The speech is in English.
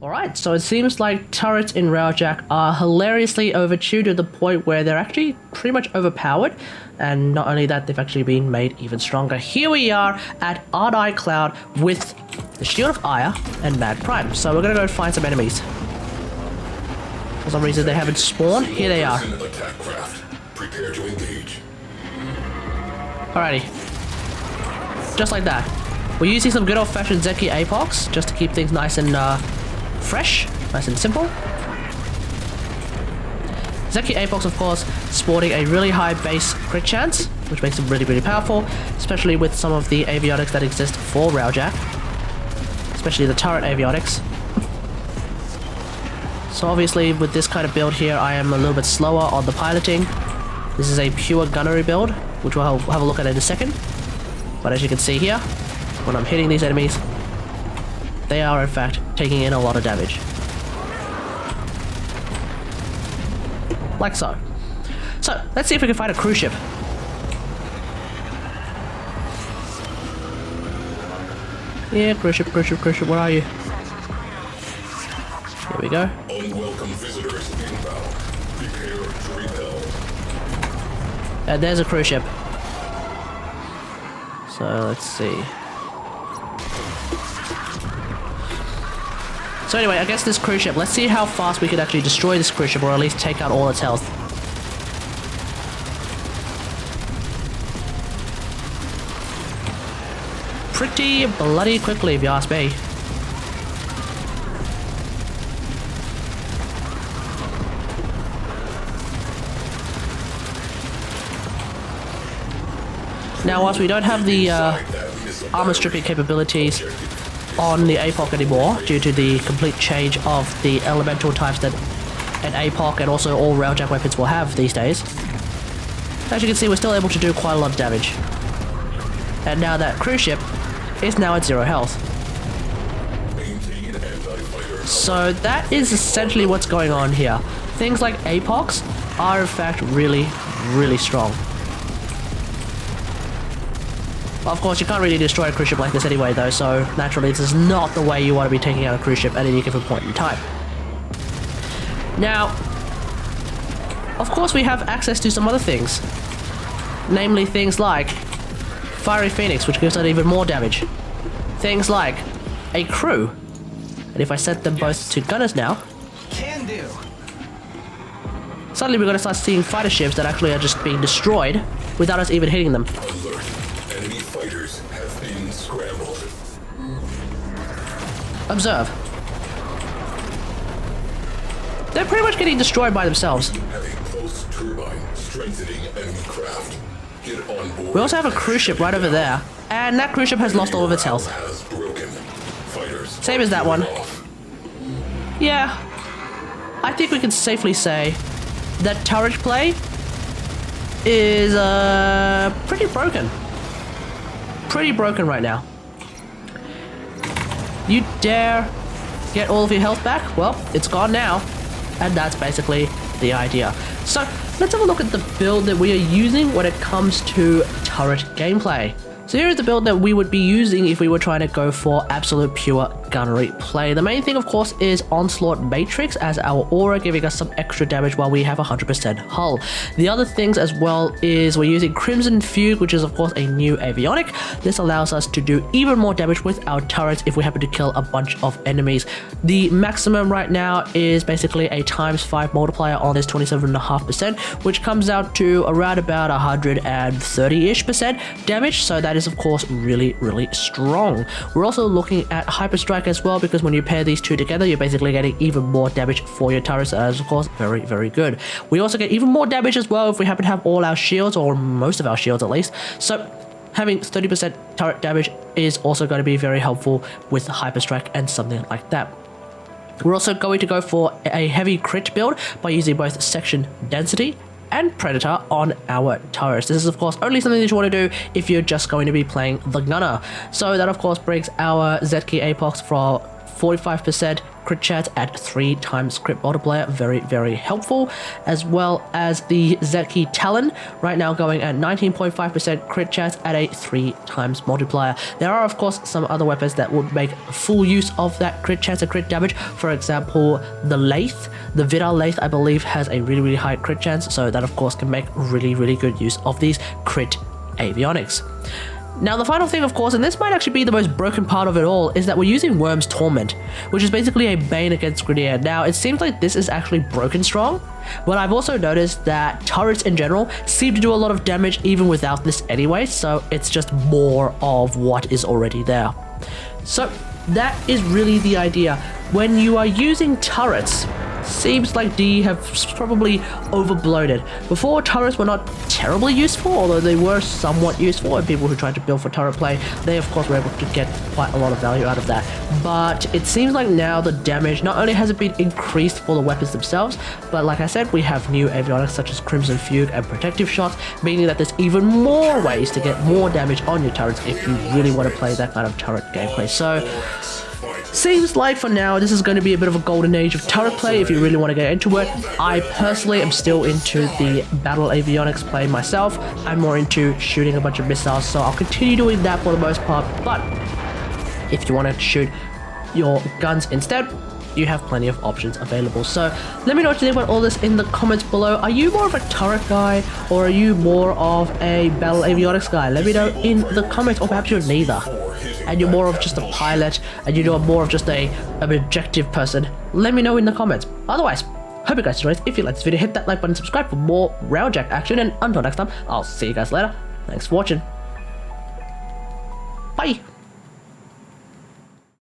Alright, so it seems like turrets in RAILJACK are hilariously overtuned to the point where they're actually pretty much overpowered, and not only that, they've actually been made even stronger. Here we are at Ardai Cloud with the Shield of Ire and Mad Prime, so we're gonna go find some enemies. For some reason they haven't spawned. Here they are. Prepare to engage. Alrighty. Just like that. We're using some good old-fashioned Zeki Apox just to keep things nice and fresh, nice and simple. Zeki Apox, of course, sporting a really high base crit chance, which makes him really, really powerful, especially with some of the avionics that exist for RAILJACK, especially the Turret Avionics. So obviously, with this kind of build here, I am a little bit slower on the piloting. This is a pure gunnery build, which we'll have a look at in a second. But as you can see here, when I'm hitting these enemies, they are in fact taking in a lot of damage. Like so. So, let's see if we can find a cruise ship. Yeah, cruise ship, where are you? Here we go. Unwelcome visitors inbound. Prepare to repel. And there's a cruise ship. So, let's see. So anyway, I guess this cruise ship, let's see how fast we can actually destroy this cruise ship, or at least take out all its health. Pretty bloody quickly, if you ask me. Now, whilst we don't have the armor stripping capabilities on the APOC anymore, due to the complete change of the elemental types that an APOC and also all RAILJACK weapons will have these days, as you can see, we're still able to do quite a lot of damage. And now that cruise ship is now at 0 health. So that is essentially what's going on here. Things like APOCs are in fact really, really strong. Of course, you can't really destroy a cruise ship like this anyway, though, so naturally this is not the way you want to be taking out a cruise ship at any given point in time. Now, of course we have access to some other things. Namely things like Fiery Phoenix, which gives out even more damage. Things like a crew. And if I set them both to gunners now, can do. Suddenly we're going to start seeing fighter ships that actually are just being destroyed without us even hitting them. Enemy fighters have been scrambled. Observe. They're pretty much getting destroyed by themselves. Have a close turbine strengthening enemy craft. Get on board. We also have a cruise ship right over there, and that cruise ship has lost all of its health. Has broken. Fighters Same as that one. off. Yeah, I think we can safely say that turret play is pretty broken. Pretty broken right now. You dare get all of your health back? Well, it's gone now. And that's basically the idea. So, let's have a look at the build that we are using when it comes to turret gameplay. So here is the build that we would be using if we were trying to go for absolute pure gunnery play. The main thing, of course, is Onslaught Matrix as our aura, giving us some extra damage while we have 100% hull. The other things as well is we're using Crimson Fugue, which is of course a new avionic. This allows us to do even more damage with our turrets if we happen to kill a bunch of enemies. The maximum right now is basically a ×5 multiplier on this 27.5%, which comes out to around about 130-ish% damage. So that is of course really, really strong. We're also looking at Hyperstrike as well, because when you pair these two together, you're basically getting even more damage for your turrets, as of course very, very good. We also get even more damage as well if we happen to have all our shields, or most of our shields at least. So having 30% turret damage is also going to be very helpful with Hyperstrike and something like that. We're also going to go for a heavy crit build by using both Section Density and Predator on our turrets. This is of course only something that you want to do if you're just going to be playing the gunner. So that of course brings our Zeki Apox 45% crit chance at 3 times crit multiplier, very, very helpful, as well as the Zeki Talon, right now going at 19.5% crit chance at a 3 times multiplier. There are, of course, some other weapons that would make full use of that crit chance and crit damage. For example, the Lathe, the Vidal Lathe, I believe, has a really, really high crit chance, so that, of course, can make really, really good use of these crit avionics. Now, the final thing, of course, and this might actually be the most broken part of it all, is that we're using Worm's Torment, which is basically a Bane against Grineer. Now, it seems like this is actually broken strong, but I've also noticed that turrets in general seem to do a lot of damage even without this anyway, so it's just more of what is already there. So, that is really the idea. When you are using turrets, seems like D have probably overbloated. Before, turrets were not terribly useful, although they were somewhat useful, and people who tried to build for turret play, they of course were able to get quite a lot of value out of that. But it seems like now the damage, not only has it been increased for the weapons themselves, but like I said, we have new avionics such as Crimson Fugue and Protective Shots, meaning that there's even more ways to get more damage on your turrets if you really want to play that kind of turret gameplay. So, seems like for now this is going to be a bit of a golden age of turret play if you really want to get into it. I personally am still into the battle avionics play myself. I'm more into shooting a bunch of missiles, so I'll continue doing that for the most part. But if you want to shoot your guns instead, you have plenty of options available. So let me know what you think about all this in the comments below. Are you more of a turret guy, or are you more of a battle avionics guy? Let me know in the comments, or perhaps you're neither and you're more of just a pilot, and you're more of just an objective person. Let me know in the comments. Otherwise, hope you guys enjoyed. If you like this video, hit that like button, subscribe for more Railjack action, and until next time, I'll see you guys later. Thanks for watching. Bye!